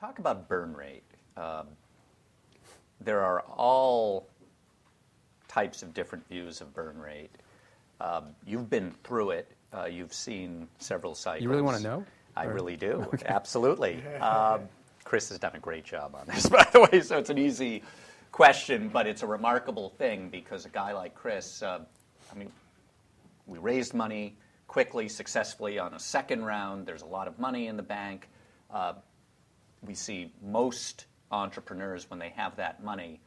Talk about burn rate. There are all types of different views of burn rate. You've been through it. You've seen several cycles. You really want to know? I really do. Okay. Absolutely. Chris has done a great job on this, by the way, so it's an easy question, but it's a remarkable thing because a guy like Chris, we raised money quickly, successfully on a second round. There's a lot of money in the bank. We see most entrepreneurs, when they have that money,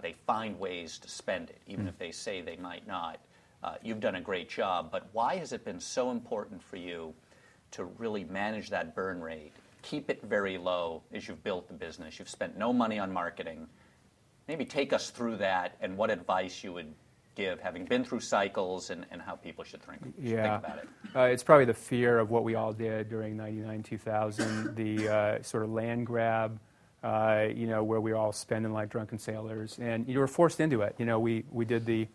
they find ways to spend it, even if they say they might not. You've done a great job, but why has it been so important for you to really manage that burn rate, keep it very low as you've built the business? You've spent no money on marketing. Maybe take us through that and what advice you would give, having been through cycles, and how people should think about it. It's probably the fear of what we all did during 99, 2000, the sort of land grab, where we were all spending like drunken sailors. And you were forced into it. We did the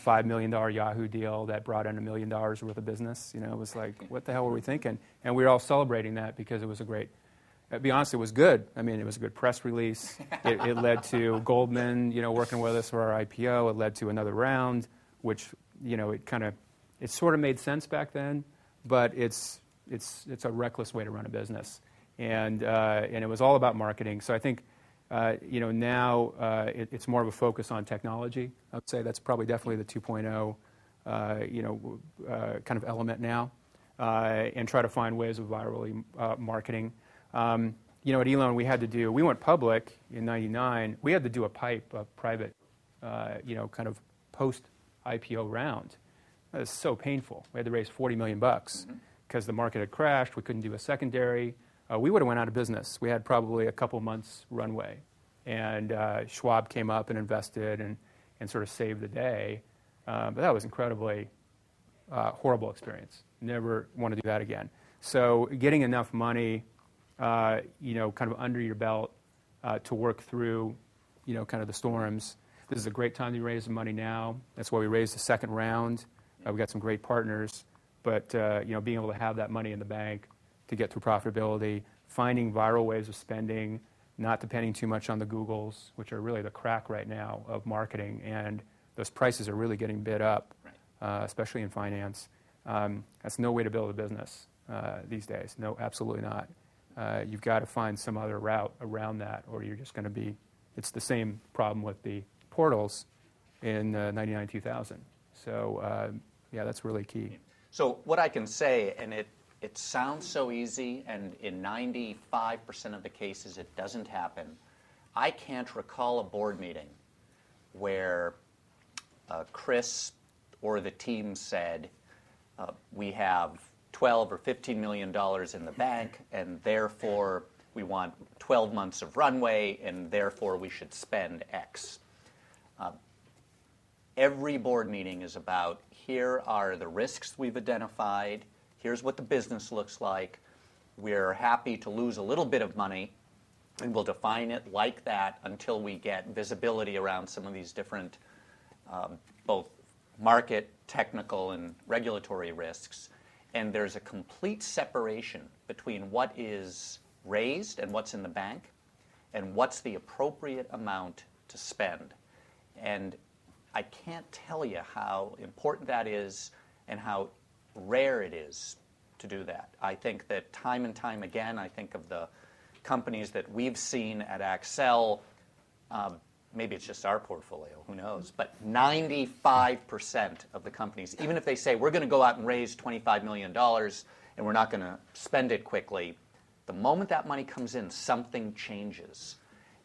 $5 million Yahoo deal that brought in $1 million worth of business. It was like, what the hell were we thinking? And we were all celebrating that because it was a great, to be honest, it was good. It was a good press release. It led to Goldman, working with us for our IPO. It led to another round, which, it sort of made sense back then, but it's a reckless way to run a business. And it was all about marketing. So I think, now it's more of a focus on technology. I would say that's probably definitely the 2.0, kind of element now, and try to find ways of virally marketing. At Elon, we went public in 99. We had to do a private, kind of post-IPO round. It was so painful. We had to raise $40 million because the market had crashed. We couldn't do a secondary. We would have went out of business. We had probably a couple months runway. And Schwab came up and invested and sort of saved the day. But that was incredibly horrible experience. Never want to do that again. So getting enough money, kind of under your belt to work through, kind of the storms. This is a great time to raise the money now. That's why we raised the second round. We got some great partners. But, being able to have that money in the bank to get through profitability, finding viral ways of spending, not depending too much on the Googles, which are really the crack right now of marketing. And those prices are really getting bid up, especially in finance. That's no way to build a business these days. No, absolutely not. You've got to find some other route around that, or you're just going to be, it's the same problem with the portals in 99, 2000. So, that's really key. So what I can say, and it sounds so easy, and in 95% of the cases it doesn't happen. I can't recall a board meeting where Chris or the team said, we have $12 or $15 million in the bank, and therefore we want 12 months of runway, and therefore we should spend X. Every board meeting is about, here are the risks we've identified, here's what the business looks like, we're happy to lose a little bit of money, and we'll define it like that until we get visibility around some of these different both market, technical, and regulatory risks. And there's a complete separation between what is raised and what's in the bank, and what's the appropriate amount to spend. And I can't tell you how important that is and how rare it is to do that. I think that time and time again, I think of the companies that we've seen at Accel, maybe it's just our portfolio, who knows, but 95% of the companies, even if they say, we're going to go out and raise $25 million and we're not going to spend it quickly, the moment that money comes in, something changes.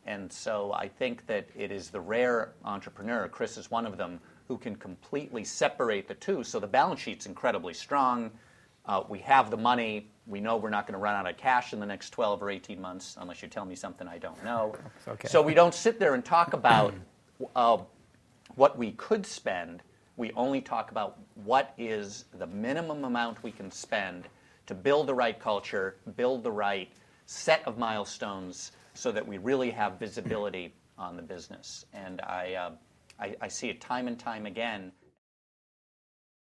And so I think that it is the rare entrepreneur, Chris is one of them, who can completely separate the two. So the balance sheet's incredibly strong. We have the money. We know we're not going to run out of cash in the next 12 or 18 months, unless you tell me something I don't know. Okay. So we don't sit there and talk about what we could spend. We only talk about what is the minimum amount we can spend to build the right culture, build the right set of milestones, so that we really have visibility on the business. And I see it time and time again.